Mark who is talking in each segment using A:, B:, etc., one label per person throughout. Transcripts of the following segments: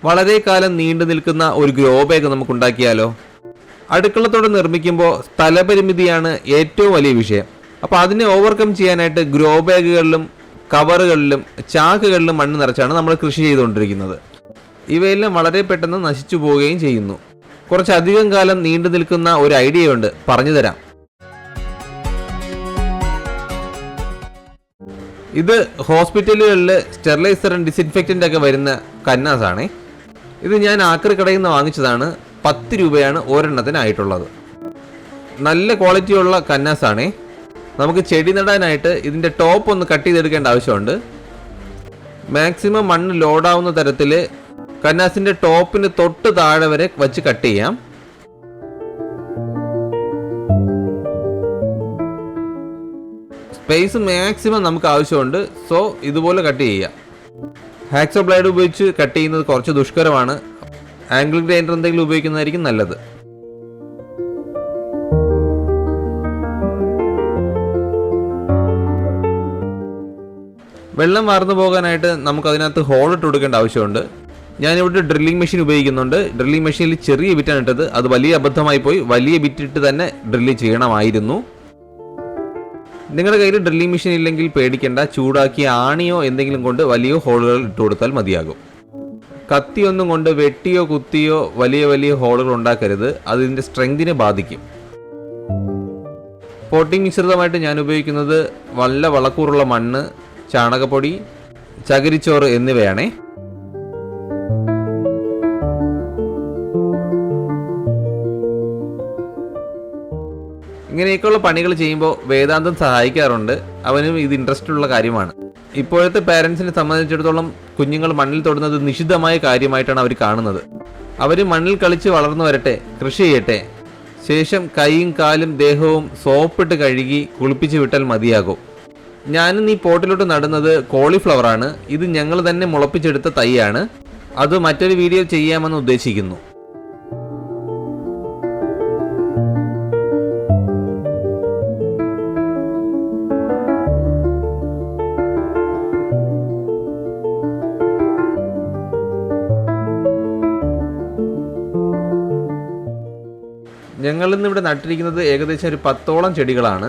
A: വളരെ കാലം നീണ്ടു നിൽക്കുന്ന ഒരു ഗ്രോ ബാഗ് നമുക്ക് ഉണ്ടാക്കിയാലോ? അടുക്കളത്തോടെ നിർമ്മിക്കുമ്പോൾ സ്ഥലപരിമിതിയാണ് ഏറ്റവും വലിയ വിഷയം. അപ്പോൾ അതിനെ ഓവർകം ചെയ്യാനായിട്ട് ഗ്രോ ബാഗുകളിലും കവറുകളിലും ചാക്കുകളിലും മണ്ണ് നിറച്ചാണ് നമ്മൾ കൃഷി ചെയ്തുകൊണ്ടിരിക്കുന്നത്. ഇവയെല്ലാം വളരെ പെട്ടെന്ന് നശിച്ചു പോവുകയും ചെയ്യുന്നു. കുറച്ചധികം കാലം നീണ്ടു നിൽക്കുന്ന ഒരു ഐഡിയ ഉണ്ട്, പറഞ്ഞു തരാം. ഇത് ഹോസ്പിറ്റലുകളിൽ സ്റ്റെറിലൈസർ ആൻഡ് ഡിസിൻഫെക്റ്റൻ്റ് ഒക്കെ വരുന്ന കന്നാസാണ്. ഇത് ഞാൻ ആക്രി കടയിൽ നിന്ന് വാങ്ങിച്ചതാണ്. 10 രൂപയാണ് ഒരെണ്ണത്തിനായിട്ടുള്ളത്. നല്ല ക്വാളിറ്റിയുള്ള കന്നാസാണ്. നമുക്ക് ചെടി നടാനായിട്ട് ഇതിൻ്റെ ടോപ്പ് ഒന്ന് കട്ട് ചെയ്തെടുക്കേണ്ട ആവശ്യമുണ്ട്. മാക്സിമം മണ്ണ് ലോഡാവുന്ന തരത്തിൽ കന്നാസിൻ്റെ ടോപ്പിന് തൊട്ട് താഴെ വരെ വച്ച് കട്ട് ചെയ്യാം. സ്പേസ് മാക്സിമം നമുക്ക് ആവശ്യമുണ്ട്. സോ ഇതുപോലെ കട്ട് ചെയ്യാം. ഹാക്സോ ബ്ലേഡ് ഉപയോഗിച്ച് കട്ട് ചെയ്യുന്നത് കുറച്ച് ദുഷ്കരമാണ്. ആംഗിൾ ഗ്രൈൻഡർ എന്തെങ്കിലും ഉപയോഗിക്കുന്നതായിരിക്കും നല്ലത്. വെള്ളം വാർന്നു പോകാനായിട്ട് നമുക്ക് അതിനകത്ത് ഹോൾ ഇട്ട് കൊടുക്കേണ്ട ആവശ്യമുണ്ട്. ഞാനിവിടെ ഡ്രില്ലിംഗ് മെഷീൻ ഉപയോഗിക്കുന്നുണ്ട്. ഡ്രില്ലിംഗ് മെഷീനിൽ ചെറിയ ബിറ്റാണ് ഇട്ടത്. അത് വലിയ അബദ്ധമായി പോയി. വലിയ ബിറ്റിട്ട് തന്നെ ഡ്രില്ല് ചെയ്യണമായിരുന്നു. നിങ്ങളുടെ കയ്യിൽ ഡ്രില്ലിംഗ് മെഷീൻ ഇല്ലെങ്കിൽ പേടിക്കേണ്ട. ചൂടാക്കിയ ആണിയോ എന്തെങ്കിലും കൊണ്ട് വലിയ ഹോളുകൾ ഇട്ട് കൊടുത്താൽ മതിയാകും. കത്തിയൊന്നും കൊണ്ട് വെട്ടിയോ കുത്തിയോ വലിയ വലിയ ഹോളുകൾ ഉണ്ടാക്കരുത്. അതിൻ്റെ സ്ട്രെങ്തിനെ ബാധിക്കും. പോട്ടിംഗ് മിശ്രിതമായിട്ട് ഞാൻ ഉപയോഗിക്കുന്നത് നല്ല വളക്കൂറുള്ള മണ്ണ്, ചാണകപ്പൊടി, ചകിരിച്ചോറ് എന്നിവയാണേ. ഇങ്ങനെയൊക്കെയുള്ള പണികൾ ചെയ്യുമ്പോൾ വേദാന്തം സഹായിക്കാറുണ്ട്. അവനും ഇത് ഇൻട്രസ്റ്റ് ഉള്ള കാര്യമാണ്. ഇപ്പോഴത്തെ പാരൻസിനെ സംബന്ധിച്ചിടത്തോളം കുഞ്ഞുങ്ങൾ മണ്ണിൽ തൊടുന്നത് നിഷിദ്ധമായ കാര്യമായിട്ടാണ് അവർ കാണുന്നത്. അവർ മണ്ണിൽ കളിച്ച് വളർന്നു വരട്ടെ, കൃഷി ചെയ്യട്ടെ. ശേഷം കൈയും കാലും ദേഹവും സോപ്പിട്ട് കഴുകി കുളിപ്പിച്ച് വിട്ടാൽ മതിയാകും. ഞാനും ഈ പോട്ടിലോട്ട് നടുന്നത് കോളിഫ്ലവറാണ്. ഇത് ഞങ്ങൾ തന്നെ മുളപ്പിച്ചെടുത്ത തൈയാണ്. അത് മറ്റൊരു വീഡിയോ ചെയ്യാമെന്ന് ഉദ്ദേശിക്കുന്നു. ഞങ്ങളിന്ന് ഇവിടെ നട്ടിരിക്കുന്നത് ഏകദേശം ഒരു 10ഓളം ചെടികളാണ്.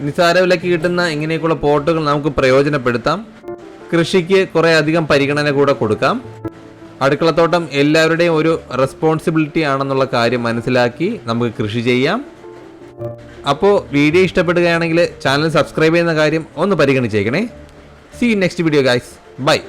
A: നിസാര വിലയ്ക്ക് കിട്ടുന്ന ഇങ്ങനെയൊക്കെയുള്ള പോട്ടുകൾ നമുക്ക് പ്രയോജനപ്പെടുത്താം. കൃഷിക്ക് കുറേ അധികം പരിഗണന കൂടെ കൊടുക്കാം. അടുക്കളത്തോട്ടം എല്ലാവരുടെയും ഒരു റെസ്പോൺസിബിലിറ്റി ആണെന്നുള്ള കാര്യം മനസ്സിലാക്കി നമുക്ക് കൃഷി ചെയ്യാം. അപ്പോൾ വീഡിയോ ഇഷ്ടപ്പെടുകയാണെങ്കിൽ ചാനൽ സബ്സ്ക്രൈബ് ചെയ്യുന്ന കാര്യം ഒന്ന് പരിഗണിച്ചേക്കണേ. See you next video guys. By.